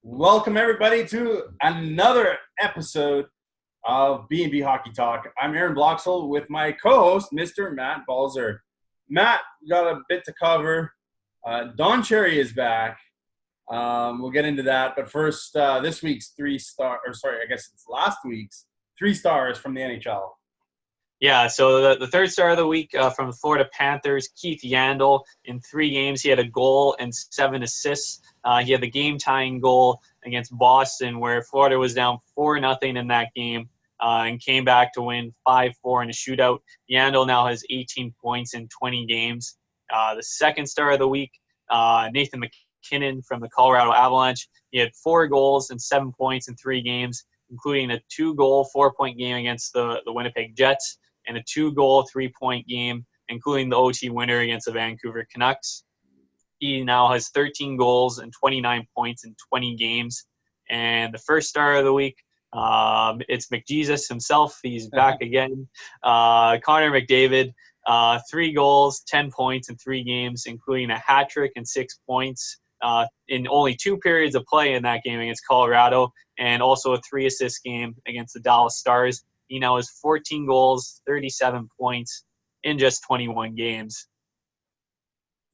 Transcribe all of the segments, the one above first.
Welcome everybody to another episode of B&B Hockey Talk. I'm Aaron Bloxel with my co-host, Mr. Matt Balzer. Matt, we got a bit to cover. Don Cherry is back. We'll get into that. But first, this week's last week's 3 stars from the NHL. Yeah, so the third star of the week from the Florida Panthers, Keith Yandle. In 3 games, he had a goal and 7 assists. He had the game-tying goal against Boston, where Florida was down 4-0 in that game and came back to win 5-4 in a shootout. Yandle now has 18 points in 20 games. The second star of the week, Nathan McKinnon from the Colorado Avalanche. He had 4 goals and 7 points in 3 games, including a 2-goal, 4-point game against the Winnipeg Jets, and a 2-goal, 3-point game, including the OT winner against the Vancouver Canucks. He now has 13 goals and 29 points in 20 games. And the first star of the week, it's McJesus himself. He's back again. Connor McDavid, 3 goals, 10 points in 3 games, including a hat trick and 6 points in only 2 periods of play in that game against Colorado, and also a 3-assist game against the Dallas Stars. He now has 14 goals, 37 points in just 21 games.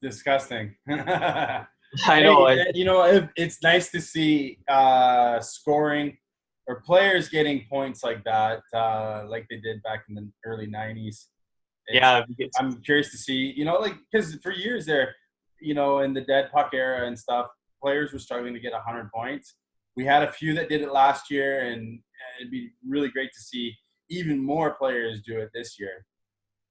Disgusting. I know. It's nice to see scoring or players getting points like that, like they did back in the early 90s. I'm curious to see, because for years there, in the dead puck era and stuff, players were struggling to get 100 points. We had a few that did it last year, and it'd be really great to see even more players do it this year.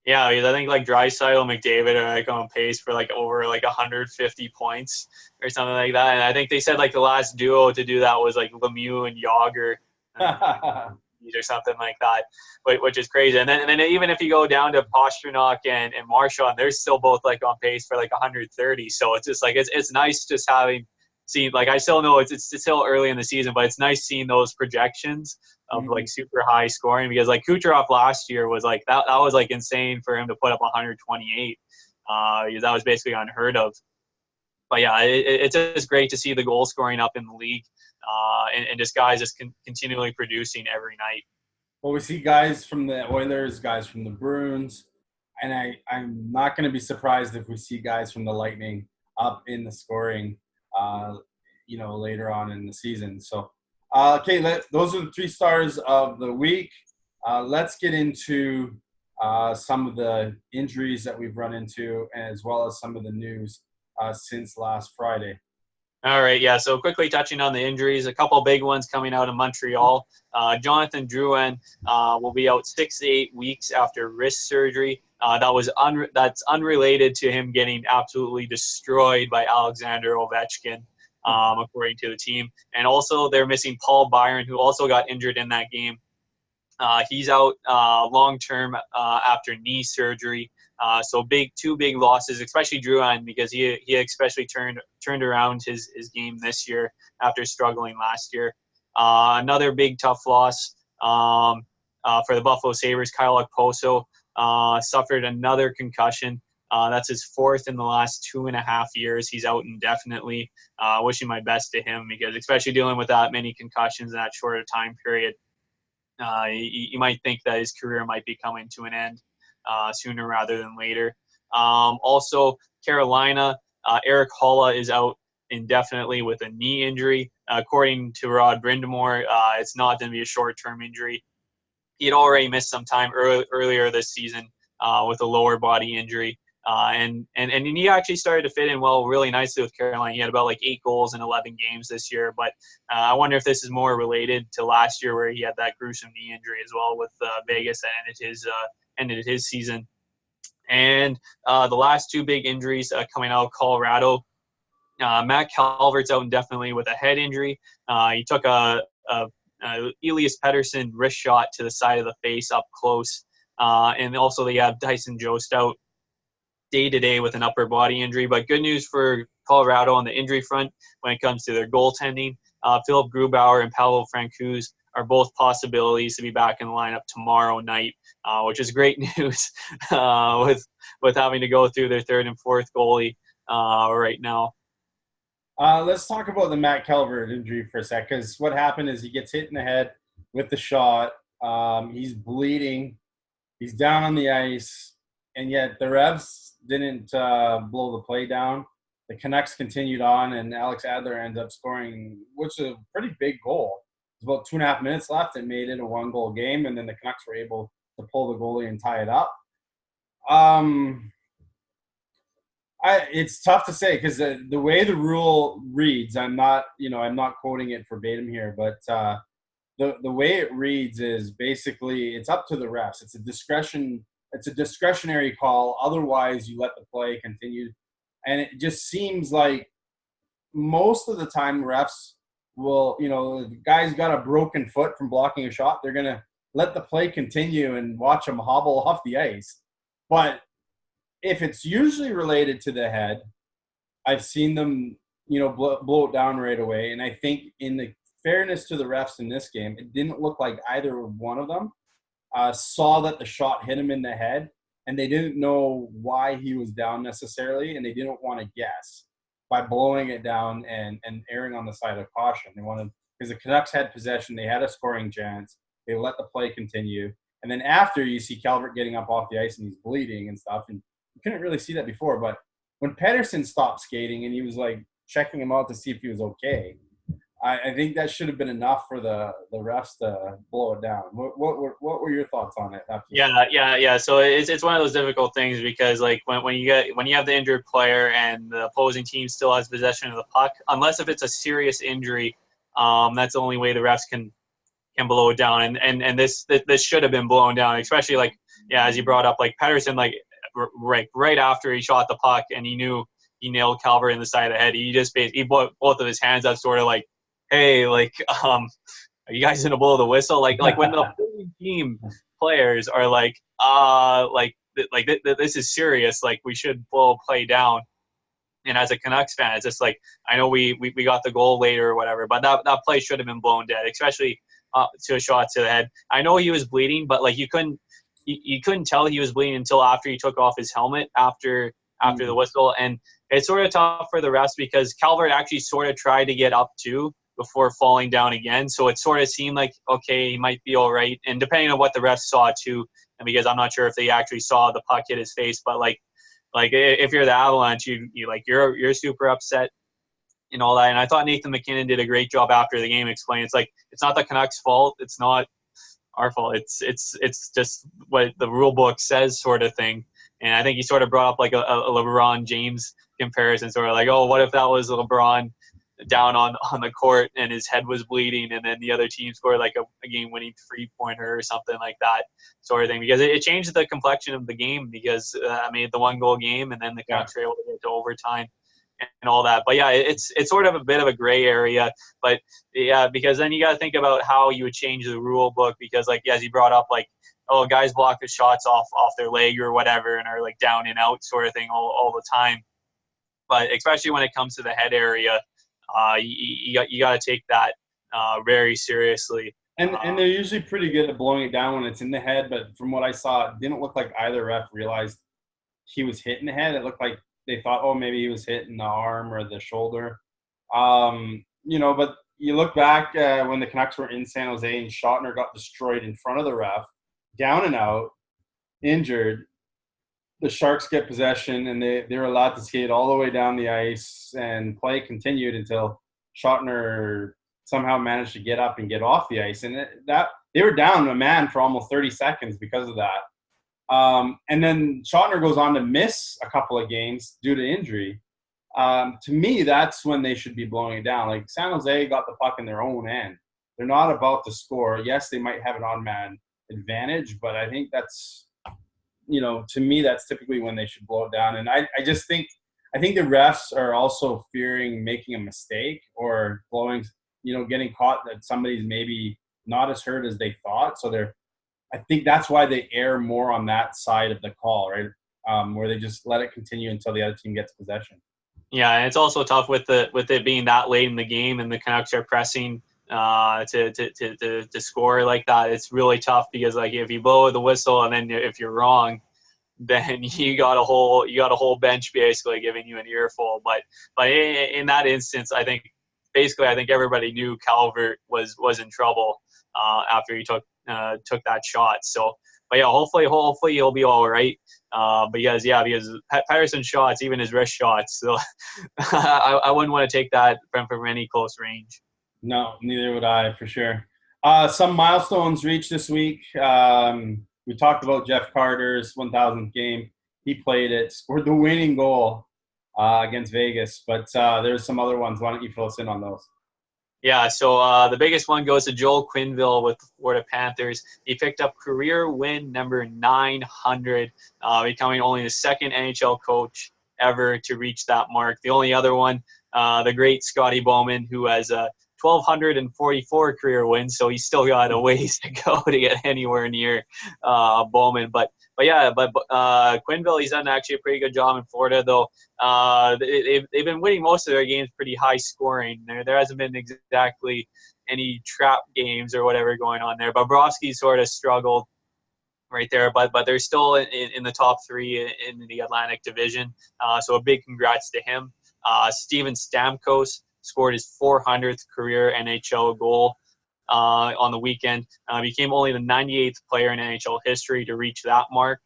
Yeah, I think Draisaitl, McDavid are on pace for over 150 points or something like that. And I think they said the last duo to do that was Lemieux and Yager or something like that, which is crazy. And then even if you go down to Pastrnak and Marchand, they're still both on pace for 130. So it's just it's nice just having seen I still know it's still early in the season, but it's nice seeing those projections of super high scoring, because Kucherov last year was that was insane for him to put up 128. Because that was basically unheard of. But yeah, it's just great to see the goal scoring up in the league, and just guys just continually producing every night. Well, we see guys from the Oilers, guys from the Bruins, and I'm not going to be surprised if we see guys from the Lightning up in the scoring, later on in the season. So, okay, those are the 3 stars of the week. Let's get into some of the injuries that we've run into, as well as some of the news since last Friday. All right, yeah, so quickly touching on the injuries, a couple big ones coming out of Montreal. Jonathan Drouin will be out 6 to 8 weeks after wrist surgery. That's unrelated to him getting absolutely destroyed by Alexander Ovechkin, according to the team. And also they're missing Paul Byron, who also got injured in that game. He's out long-term after knee surgery. So 2 big losses, especially Drouin, because he especially turned around his game this year after struggling last year. Another big tough loss for the Buffalo Sabres, Kyle Okposo suffered another concussion. That's his 4th in the last 2.5 years. He's out indefinitely. Wishing my best to him, because especially dealing with that many concussions in that short a time period, you might think that his career might be coming to an end sooner rather than later. Also, Carolina, Eric Holla is out indefinitely with a knee injury. According to Rod Brindamore, it's not going to be a short-term injury. He had already missed some time earlier this season with a lower body injury. And he actually started to fit in really nicely with Carolina. He had about 8 goals in 11 games this year. But I wonder if this is more related to last year, where he had that gruesome knee injury as well with Vegas that ended his season. And the last 2 big injuries coming out of Colorado, Matt Calvert's out indefinitely with a head injury. He took a Elias Pettersson wrist shot to the side of the face up close. And also they have Tyson Jost out day-to-day with an upper body injury. But good news for Colorado on the injury front when it comes to their goaltending. Philip Grubauer and Pavel Francouz are both possibilities to be back in the lineup tomorrow night, which is great news with having to go through their 3rd and 4th goalie right now. Let's talk about the Matt Calvert injury for a sec, because what happened is he gets hit in the head with the shot. He's bleeding. He's down on the ice, and yet the refs didn't blow the play down. The Canucks continued on, and Alex Adler ends up scoring, which is a pretty big goal. There's about 2.5 minutes left. It made it a one-goal game, and then the Canucks were able to pull the goalie and tie it up. It's tough to say because the way the rule reads, I'm not quoting it verbatim here, but the way it reads is basically it's up to the refs. It's a discretionary call. Otherwise, you let the play continue, and it just seems like most of the time refs will, the guy's got a broken foot from blocking a shot. They're gonna let the play continue and watch him hobble off the ice, but if it's usually related to the head, I've seen them, blow it down right away. And I think in the fairness to the refs in this game, it didn't look like either one of them saw that the shot hit him in the head, and they didn't know why he was down necessarily, and they didn't want to guess by blowing it down and erring on the side of caution. They wanted, because the Canucks had possession, they had a scoring chance, they let the play continue. And then after, you see Calvert getting up off the ice and he's bleeding and stuff, and you couldn't really see that before, but when Pettersson stopped skating and he was like checking him out to see if he was okay, I think that should have been enough for the refs to blow it down. What were your thoughts on it? Yeah. So it's one of those difficult things because like when you have the injured player and the opposing team still has possession of the puck, unless if it's a serious injury, that's the only way the refs can blow it down. And this should have been blown down, especially like as you brought up, like Pettersson, like right after he shot the puck and he knew he nailed Calvert in the side of the head, he put both of his hands up, sort of like, hey, like, are you guys gonna blow the whistle? Like when the opposing team players are like, this is serious, like we should blow play down. And as a Canucks fan, it's just like, I know we got the goal later or whatever, but that play should have been blown dead, especially to a shot to the head. I know he was bleeding, but like you couldn't tell he was bleeding until after he took off his helmet after the whistle. And it's sort of tough for the refs because Calvert actually sort of tried to get up too before falling down again. So it sort of seemed like, okay, he might be all right. And depending on what the refs saw too, and because I'm not sure if they actually saw the puck hit his face, but like if you're the Avalanche, you're super upset and all that. And I thought Nathan McKinnon did a great job after the game explaining it's like, it's not the Canucks' fault. It's not our fault. It's just what the rule book says, sort of thing. And I think he sort of brought up like a LeBron James comparison, sort of like, oh, what if that was LeBron down on the court and his head was bleeding and then the other team scored like a game-winning three-pointer or something like that sort of thing, because it changed the complexion of the game because the one-goal game and then the Canucks were able to get to overtime and all that. But yeah, it's sort of a bit of a gray area, but yeah, because then you got to think about how you would change the rule book, because like as you brought up, like, oh, guys block the shots off their leg or whatever and are like down and out sort of thing all the time. But especially when it comes to the head area, you got to take that very seriously. And they're usually pretty good at blowing it down when it's in the head, but from what I saw, it didn't look like either ref realized he was hit in the head. It looked like they thought, oh, maybe he was hit in the arm or the shoulder. But you look back when the Canucks were in San Jose and Schottner got destroyed in front of the ref, down and out, injured. The Sharks get possession, and they're allowed to skate all the way down the ice, and play continued until Schottner somehow managed to get up and get off the ice. And that they were down a man for almost 30 seconds because of that. And then Schottner goes on to miss a couple of games due to injury. To me, that's when they should be blowing it down. Like San Jose got the puck in their own end. They're not about to score. Yes, they might have an on-man advantage, but I think that's, to me, that's typically when they should blow it down. And I think the refs are also fearing making a mistake or blowing, getting caught that somebody's maybe not as hurt as they thought. So I think that's why they err more on that side of the call, right? Where they just let it continue until the other team gets possession. Yeah, and it's also tough with it being that late in the game and the Canucks are pressing to score like that. It's really tough because like if you blow the whistle and then if you're wrong, then you got a whole bench basically giving you an earful. But in that instance, I think everybody knew Calvert was in trouble after he took that shot. So, but yeah, hopefully he'll be all right. Because Pettersson's shots, even his wrist shots, so I wouldn't want to take that from any close range. No, neither would I, for sure. Some milestones reached this week. We talked about Jeff Carter's 1,000th game. He played it, scored the winning goal against Vegas. But there's some other ones. Why don't you fill us in on those? Yeah, so the biggest one goes to Joel Quenneville with the Florida Panthers. He picked up career win number 900, becoming only the second NHL coach ever to reach that mark. The only other one, the great Scotty Bowman, who has 1,244 career wins, so he's still got a ways to go to get anywhere near Bowman. But Quenneville, he's done actually a pretty good job in Florida, though. They've been winning most of their games pretty high scoring. There hasn't been exactly any trap games or whatever going on there. Bobrovsky sort of struggled right there, but they're still in the top three in the Atlantic Division. So a big congrats to him. Steven Stamkos scored his 400th career NHL goal on the weekend. Became only the 98th player in NHL history to reach that mark.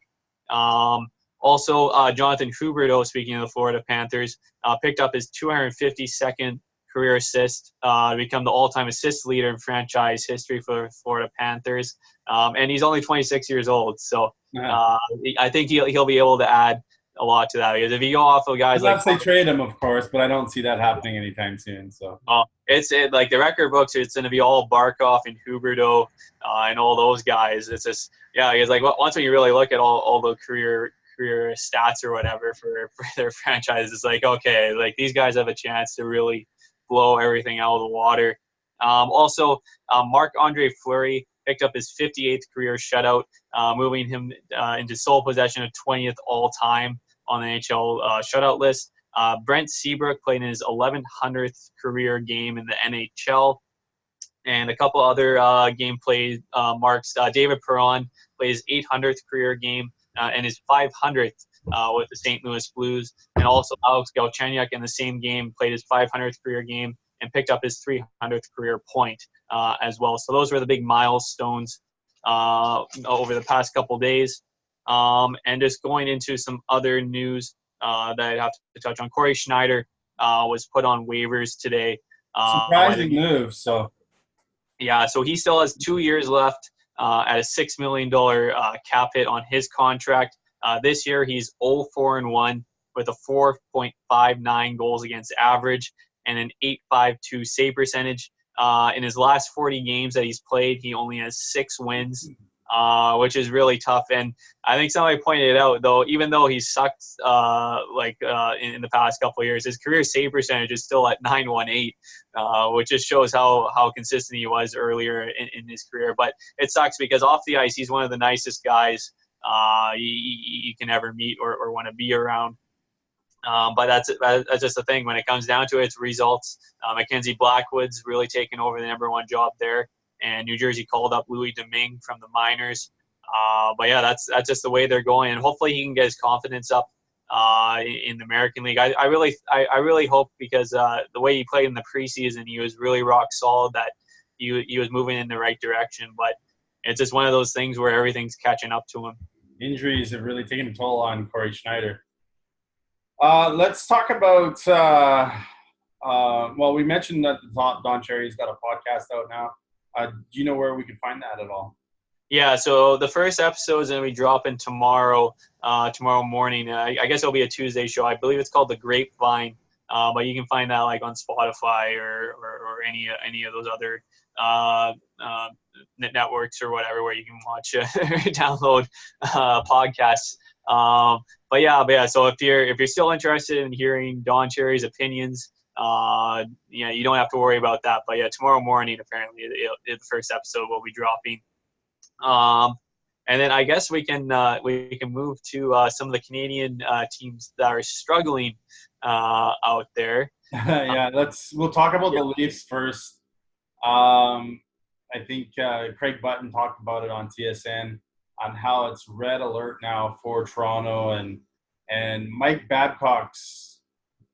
Also, Jonathan Huberdeau, speaking of the Florida Panthers, picked up his 252nd career assist to become the all-time assist leader in franchise history for the Florida Panthers. And he's only 26 years old, so I think he'll be able to add a lot to that. Because if you go off of guys unless they trade him, of course, but I don't see that happening anytime soon. So it's like the record books. It's going to be all Barkov and Huberdeau and all those guys. It's just it's like once when you really look at all the career stats or whatever for their franchise, it's like, okay, like these guys have a chance to really blow everything out of the water. Also, Marc-Andre Fleury picked up his 58th career shutout, moving him into sole possession of 20th all-time on the NHL shutout list. Brent Seabrook played in his 1100th career game in the NHL. And a couple other gameplay marks. David Perron played his 800th career game and his 500th with the St. Louis Blues. And also Alex Galchenyuk in the same game played his 500th career game and picked up his 300th career point as well. So those were the big milestones over the past couple days. And just going into some other news that I'd have to touch on. Corey Schneider was put on waivers today. Surprising move. So he still has 2 years left at a $6 million cap hit on his contract. This year he's 0-4-1 with a 4.59 goals against average and an .852 save percentage. In his last 40 games that he's played, he only has 6 wins, which is really tough. And I think somebody pointed out, though, even though he sucked in the past couple of years, his career save percentage is still at .918, which just shows how consistent he was earlier in his career. But it sucks because off the ice, he's one of the nicest guys you can ever meet or want to be around. But that's just the thing. When it comes down to it, it's results. Mackenzie Blackwood's really taken over the number one job there, and New Jersey called up Louis Domingue from the minors. But yeah, that's just the way they're going, and hopefully he can get his confidence up in the American League. I really hope, because the way he played in the preseason, he was really rock solid, that he was moving in the right direction. But it's just one of those things where everything's catching up to him. Injuries have really taken a toll on Corey Schneider. Let's talk about, we mentioned that Don Cherry's got a podcast out now. Do you know where we can find that at all? Yeah, so the first episode is going to be dropping tomorrow morning. I guess it'll be a Tuesday show. I believe it's called The Grapevine, but you can find that like on Spotify or any of those other networks or whatever where you can watch download podcasts. But yeah. So if you're still interested in hearing Don Cherry's opinions, you don't have to worry about that. But yeah, tomorrow morning apparently the first episode will be dropping. And then I guess we can move to some of the Canadian teams that are struggling out there. Yeah, we'll talk about the Leafs first. I think Craig Button talked about it on TSN. on how it's red alert now for Toronto, and Mike Babcock's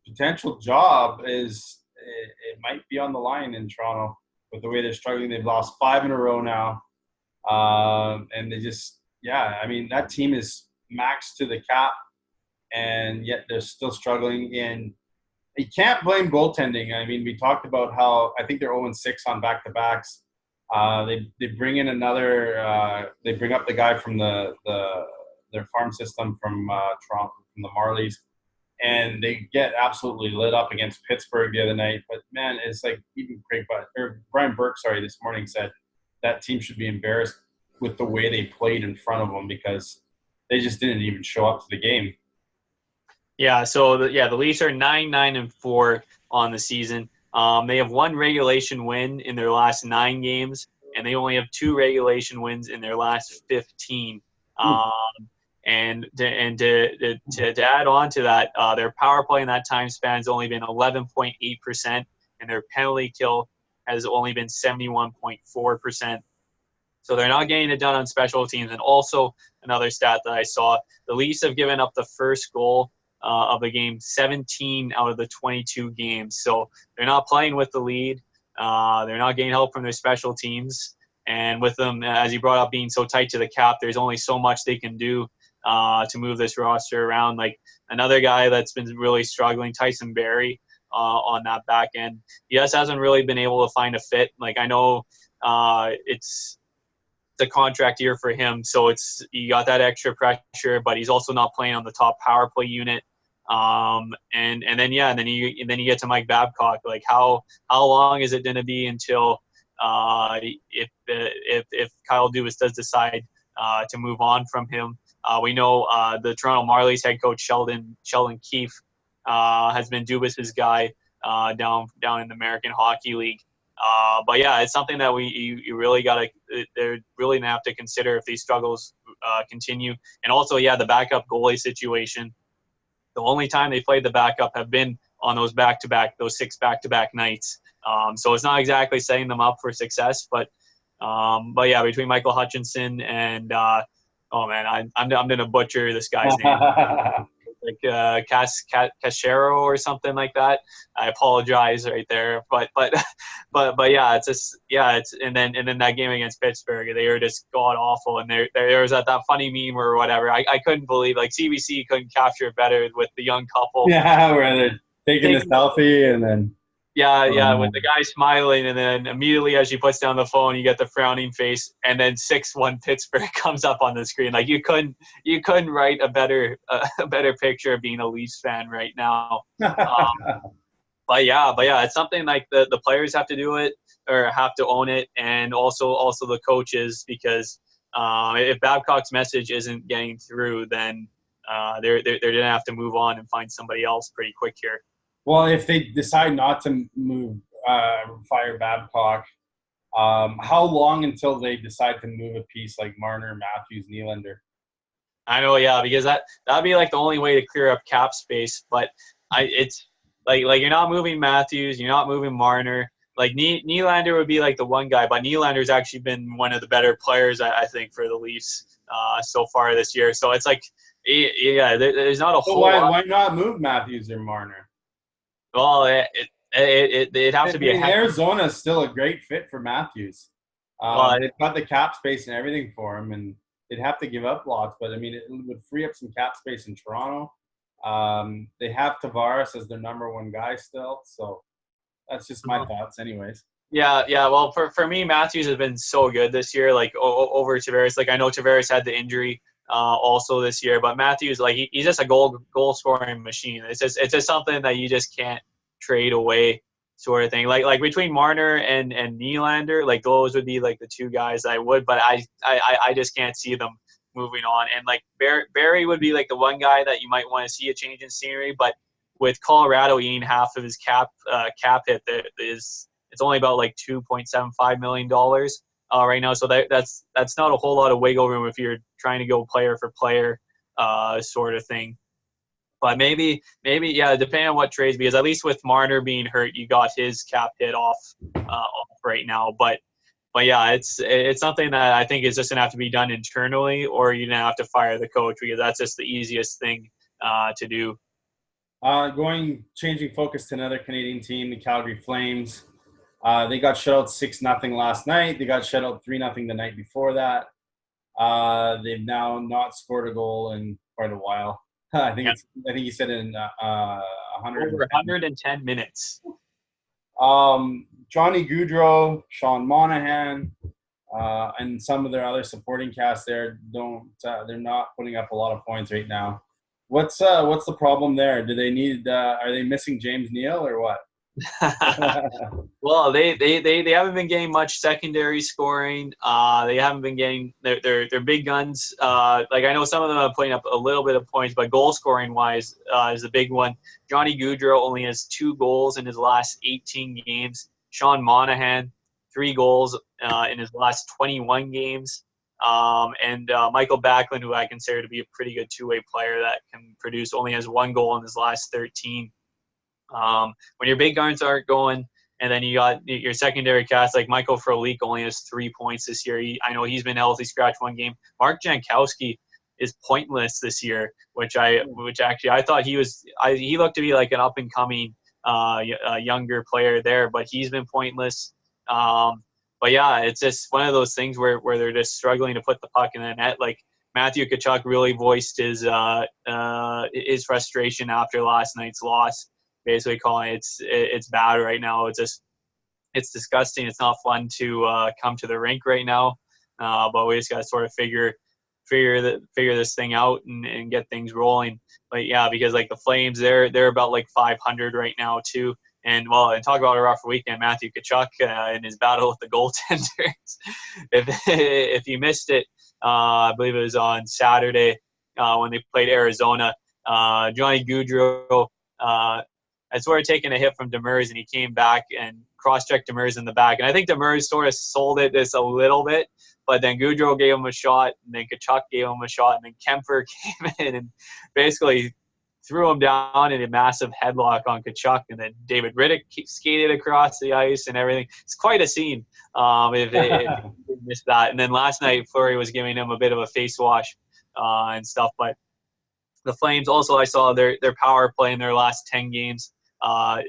potential job is it might be on the line in Toronto with the way they're struggling. They've lost 5 in a row now, and they just I mean that team is maxed to the cap, and yet they're still struggling. And you can't blame goaltending. I mean, we talked about how I think they're 0-6 on back-to-backs. They bring in another. They bring up the guy from their farm system from Toronto, from the Marlies, and they get absolutely lit up against Pittsburgh the other night. But man, it's like even Brian Burke, this morning said that team should be embarrassed with the way they played in front of them because they just didn't even show up to the game. Yeah, so the Leafs are 9-9-4 on the season. They have 1 regulation win in their last 9 games, and they only have 2 regulation wins in their last 15. And to add on to that, their power play in that time span has only been 11.8%, and their penalty kill has only been 71.4%. So they're not getting it done on special teams. And also another stat that I saw, the Leafs have given up the first goal of the game 17 out of the 22 games. So they're not playing with the lead. They're not getting help from their special teams. And with them, as you brought up, being so tight to the cap, there's only so much they can do to move this roster around. Like another guy that's been really struggling, Tyson Barrie, on that back end. He just hasn't really been able to find a fit. Like I know it's the contract year for him, so you got that extra pressure, but he's also not playing on the top power play unit. And then you get to Mike Babcock. Like how long is it going to be until if Kyle Dubas does decide to move on from him? We know the Toronto Marlies head coach Sheldon Keefe has been Dubas's guy down in the American Hockey League. But yeah, it's something that you really they're really gonna have to consider if these struggles continue. And also, the backup goalie situation. The only time they played the backup have been on those 6 back-to-back nights. So it's not exactly setting them up for success. But yeah, between Michael Hutchinson and I'm gonna butcher this guy's name. Like Cachero or something like that. I apologize right there, but yeah, it's and then that game against Pittsburgh, they were just god awful, and there was that funny meme or whatever. I couldn't believe like CBC couldn't capture it better with the young couple. Yeah, where they're taking the selfie and then. Yeah, with the guy smiling, and then immediately as she puts down the phone, you get the frowning face, and then 6-1 Pittsburgh comes up on the screen. Like you couldn't write a better picture of being a Leafs fan right now. But yeah, it's something like the players have to do it or have to own it, and also the coaches, because if Babcock's message isn't getting through, then they're gonna have to move on and find somebody else pretty quick here. Well, if they decide not to fire Babcock, how long until they decide to move a piece like Marner, Matthews, Nylander? I know, yeah, because that'd be like the only way to clear up cap space. But it's like you're not moving Matthews, you're not moving Marner. Like Nylander would be like the one guy, but Nylander's actually been one of the better players, I think, for the Leafs so far this year. So it's like, there's not a whole lot. Why not move Matthews or Marner? Well, it'd have to be. Arizona is still a great fit for Matthews. They've got the cap space and everything for him, and they'd have to give up lots. But I mean, it would free up some cap space in Toronto. They have Tavares as their number 1 guy still, so that's just my thoughts, anyways. Yeah. Well, for me, Matthews has been so good this year, like over Tavares. Like I know Tavares had the injury also this year, but Matthews, like he's just a goal scoring machine. It's just something that you just can't trade away, sort of thing. Like between Marner and Nylander, like those would be like the 2 guys I would, but I just can't see them moving on. And like Barrie would be like the one guy that you might want to see a change in scenery, but with Colorado eating half of his cap hit, it's only about like $2.75 million right now. So that's not a whole lot of wiggle room if you're trying to go player for player sort of thing. But maybe, depending on what trades, because at least with Marner being hurt, you got his cap hit off right now. But but yeah, it's something that I think is just gonna have to be done internally, or you're gonna have to fire the coach, because that's just the easiest thing to do. Changing focus to another Canadian team, the Calgary Flames. They got shut out 6-0 last night. They got shut out 3-0 the night before that. They've now not scored a goal in quite a while. I think he said in 100 Over 110 minutes. Johnny Gaudreau, Sean Monahan, and some of their other supporting cast there they're not putting up a lot of points right now. What's the problem there? Do they need? Are they missing James Neal or what? Well, they haven't been getting much secondary scoring. They haven't been getting their big guns. Like I know some of them are putting up a little bit of points, but goal scoring wise is the big one. Johnny Gaudreau only has 2 goals in his last 18 games. Sean Monahan 3 goals in his last 21 games. And Michael Backlund, who I consider to be a pretty good two-way player that can produce, only has 1 goal in his last 13. When your big guards aren't going, and then you got your secondary cast, like Michael Frolik only has 3 points this year. I know he's been healthy, scratched 1 game. Mark Jankowski is pointless this year, which actually I thought he looked to be like an up and coming younger player there, but he's been pointless. But yeah, it's just one of those things where they're just struggling to put the puck in the net. Like Matthew Tkachuk really voiced his frustration after last night's loss, basically calling it's bad right now. It's disgusting. It's not fun to come to the rink right now. But we just got to sort of figure this thing out and get things rolling. But yeah, because like the Flames, they're about like 500 right now too. And talk about a rough weekend. Matthew Tkachuk in his battle with the goaltenders. if you missed it, I believe it was on Saturday when they played Arizona. Johnny Gaudreau had sort of taken a hit from Demers, and he came back and cross-checked Demers in the back. And I think Demers sort of sold it this a little bit, but then Gaudreau gave him a shot, and then Tkachuk gave him a shot, and then Kemper came in and basically threw him down in a massive headlock on Tkachuk, and then David Riddick skated across the ice and everything. It's quite a scene if you missed that. And then last night, Fleury was giving him a bit of a face wash and stuff. But the Flames also, I saw their power play in their last 10 games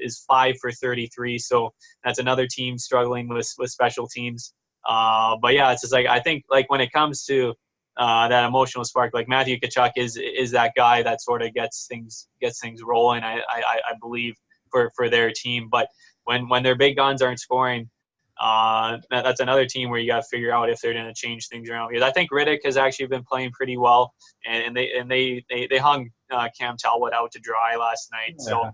is 5 for 33. So that's another team struggling with special teams. But yeah, it's just like I think like when it comes to that emotional spark, like Matthew Tkachuk is that guy that sort of gets things rolling. I believe for their team. But when their big guns aren't scoring, that's another team where you got to figure out if they're going to change things around. Because I think Riddick has actually been playing pretty well, and they hung Cam Talbot out to dry last night. Yeah. So,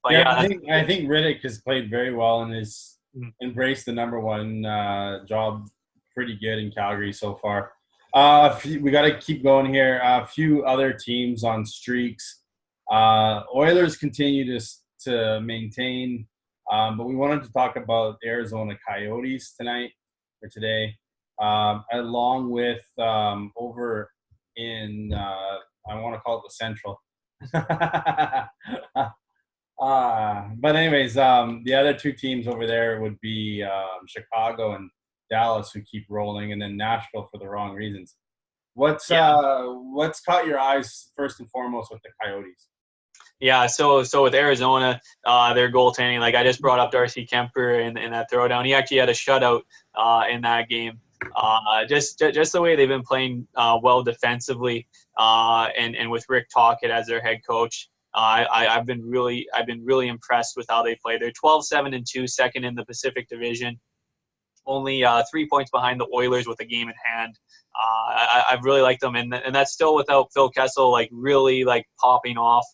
but I think Riddick has played very well and has embraced the number 1 job pretty good in Calgary so far. We got to keep going here. A few other teams on streaks. Oilers continue to maintain, but we wanted to talk about Arizona Coyotes today, along with over in I want to call it the Central. But anyways, the other 2 teams over there would be Chicago and Dallas, who keep rolling, and then Nashville for the wrong reasons. What's caught your eyes first and foremost with the Coyotes? Yeah, so with Arizona, their goaltending, like I just brought up Darcy Kemper in that throwdown. He actually had a shutout in that game. Just the way they've been playing well defensively, and with Rick Tocchet as their head coach. I've been really impressed with how they play. They're 12-7-2, second in the Pacific Division. Only 3 points behind the Oilers with a game in hand. I really like them, and that's still without Phil Kessel like really like popping off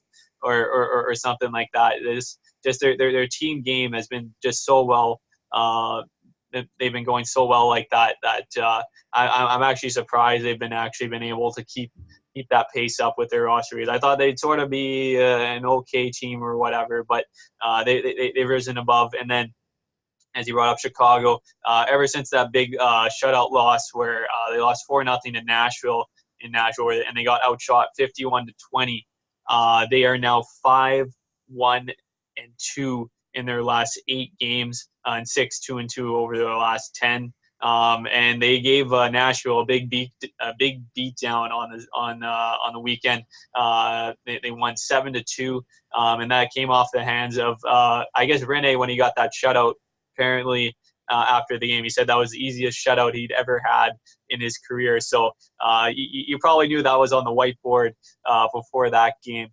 or something like that. It's just their team game has been just so well. They've been going so well like that I'm actually surprised they've been able to keep that pace up with their roster. I thought they'd sort of be an okay team or whatever, but they've risen above. And then, as you brought up, Chicago, ever since that big shutout loss where they lost 4-0 in Nashville, and they got outshot 51-20, they are now 5-1-2 in their last 8 games, and 6-2-2 over their last 10. and they gave Nashville a big beat down on the weekend. They won 7-2, and that came off the hands of I guess Rene when he got that shutout. Apparently, after the game, he said that was the easiest shutout he'd ever had in his career. So you probably knew that was on the whiteboard before that game.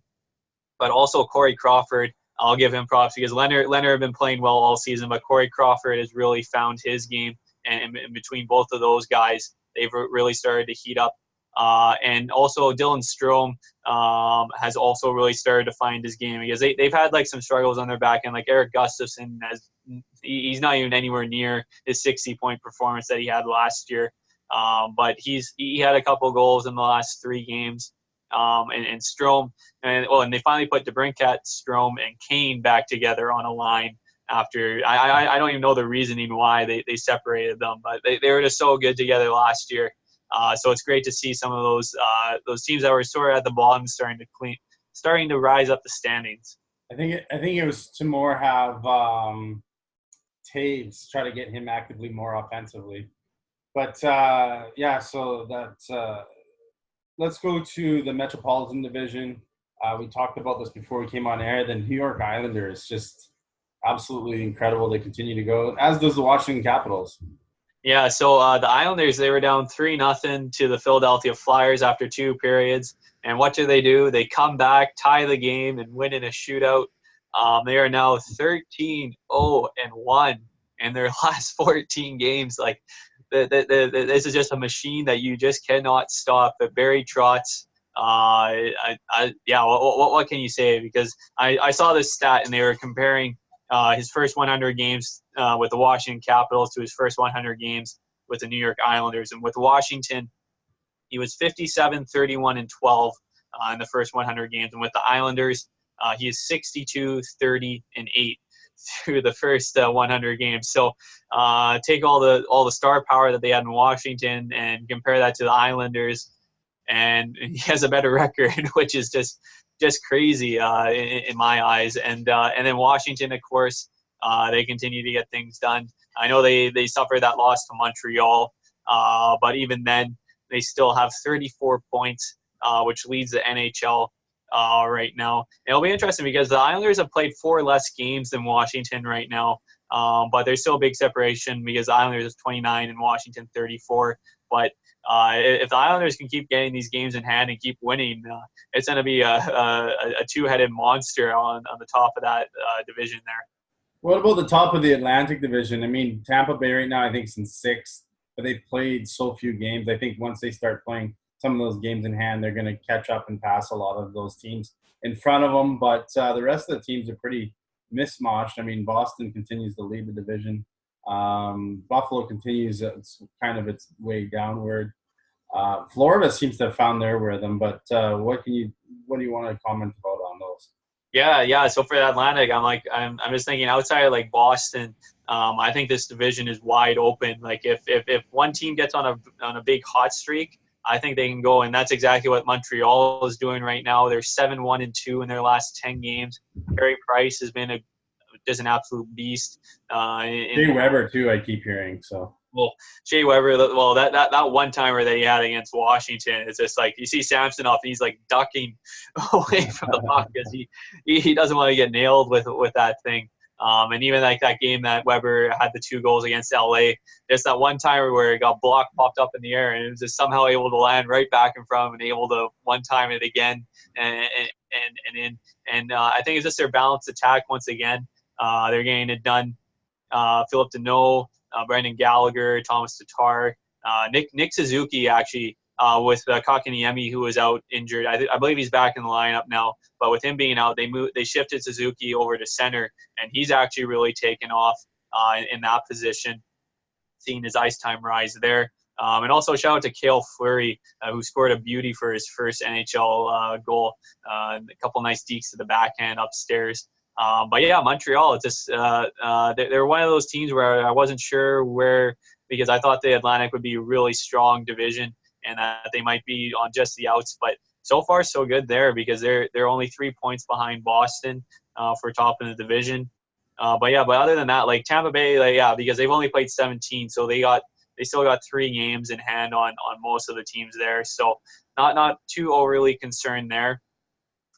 But also Corey Crawford, I'll give him props because Leonard had been playing well all season, but Corey Crawford has really found his game. And in between both of those guys, they've really started to heat up. And also Dylan Strome has also really started to find his game because they've had like some struggles on their back end. Like Eric Gustafsson he's not even anywhere near his 60-point performance that he had last year. But he had a couple goals in the last 3 games. And Strome, and they finally put DeBrincat, Strome, and Kane back together on a line after I don't even know the reasoning why they separated them, but they were just so good together last year. So it's great to see some of those teams that were sort of at the bottom starting to rise up the standings. I think it was to more have Taves try to get him actively more offensively, but so that's. Let's go to the Metropolitan Division. We talked about this before we came on air. The New York Islanders, just absolutely incredible. They continue to go, as does the Washington Capitals. Yeah, so the Islanders, they were down 3-0 to the Philadelphia Flyers after 2 periods. And what do? They come back, tie the game, and win in a shootout. They are now 13-0-1 in their last 14 games. Like, this is just a machine that you just cannot stop. But Barry Trotz, what can you say? Because I saw this stat and they were comparing his first 100 games with the Washington Capitals to his first 100 games with the New York Islanders. And with Washington, he was 57-31-12 in the first 100 games. And with the Islanders, he is 62-30-8. Through the first 100 games. So take all the star power that they had in Washington and compare that to the Islanders, and he has a better record, which is just crazy in my eyes. And then Washington, of course, they continue to get things done. I know they suffered that loss to Montreal, but even then they still have 34 points, which leads the NHL right now. It'll be interesting because the Islanders have played 4 less games than Washington right now, but there's still a big separation because the Islanders have 29 and Washington 34. But if the Islanders can keep getting these games in hand and keep winning, it's going to be a 2-headed monster on the top of that division there. What about the top of the Atlantic Division? I mean, Tampa Bay right now I think is in 6th, but they've played so few games. I think once they start playing some of those games in hand, they're going to catch up and pass a lot of those teams in front of them. But the rest of the teams are pretty mismatched. I mean, Boston continues to lead the division. Buffalo continues its way downward. Florida seems to have found their rhythm. But what do you want to comment about on those? Yeah. So for the Atlantic, I'm just thinking outside of like Boston. I think this division is wide open. Like if one team gets on a big hot streak, I think they can go, and that's exactly what Montreal is doing right now. They're 7-1-2 in their last 10 games. Carey Price has been just an absolute beast. Shea Weber too, I keep hearing. So well, Shea Weber. Well, that one timer that he had against Washington, it's just like you see Samsonov, he's like ducking away from the puck because he doesn't want to get nailed with that thing. And even like that game that Weber had the 2 goals against LA, just that one timer where it got blocked, popped up in the air, and it was just somehow able to land right back in front of him and able to one time it again and in. And I think it's just their balanced attack once again. They're getting it done. Philip Deneau, Brendan Gallagher, Thomas Tatar, Nick Suzuki actually with Kakaniemi, who was out injured. I believe he's back in the lineup now. But with him being out, they shifted Suzuki over to center, and he's actually really taken off in that position, seeing his ice time rise there. And also shout out to Cale Fleury, who scored a beauty for his first NHL goal. A couple nice dekes to the backhand upstairs. But yeah, Montreal, it's just they're one of those teams where I wasn't sure where, because I thought the Atlantic would be a really strong division and that they might be on just the outs. But so far, so good there because they're only 3 points behind Boston for top in the division. But other than that, like Tampa Bay, because they've only played 17, so they they still got 3 games in hand on most of the teams there. So not too overly concerned there.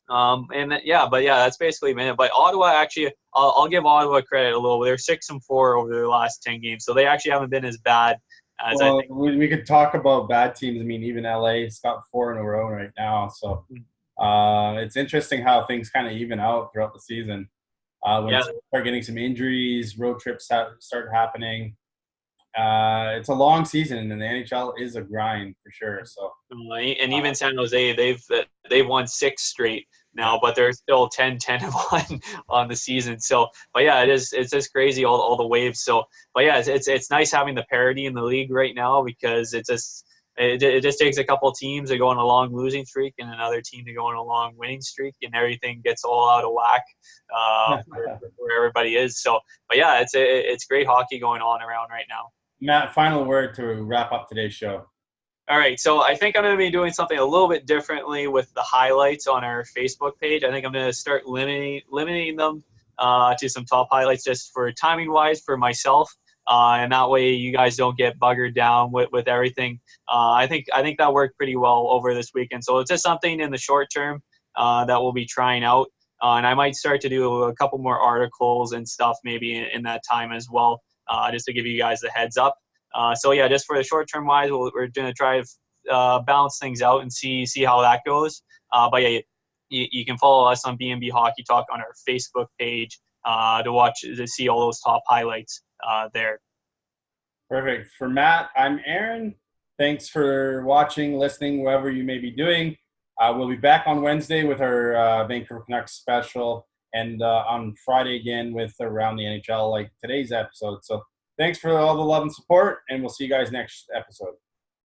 But that's basically it. But Ottawa, actually, I'll give Ottawa credit a little. They're 6-4 over their last 10 games, so they actually haven't been as bad as I think. We could talk about bad teams. I mean, even LA's got 4 in a row right now. So it's interesting how things kind of even out throughout the season. When teams start getting some injuries, road trips start happening. It's a long season, and the NHL is a grind for sure. So, and even San Jose, they've won 6 straight now, but they're still 10-1 on the season. So, but yeah, it's just crazy all the waves. So, but yeah, it's nice having the parity in the league right now, because it just takes a couple teams to go on a long losing streak and another team to go on a long winning streak, and everything gets all out of whack where everybody is. So, but yeah, it's great hockey going on around right now. Matt, final word to wrap up today's show. All right, so I think I'm going to be doing something a little bit differently with the highlights on our Facebook page. I think I'm going to start limiting them to some top highlights, just for timing-wise for myself, and that way you guys don't get buggered down with everything. I think that worked pretty well over this weekend. So it's just something in the short term that we'll be trying out, and I might start to do a couple more articles and stuff maybe in that time as well, just to give you guys the heads up. So yeah, just for the short term wise, we're going to try to balance things out and see how that goes. But yeah, you can follow us on B&B Hockey Talk on our Facebook page to see all those top highlights there. Perfect. For Matt, I'm Aaron. Thanks for watching, listening, wherever you may be doing. We'll be back on Wednesday with our Vancouver Canucks special, and on Friday again with Around the NHL, like today's episode. So thanks for all the love and support, and we'll see you guys next episode.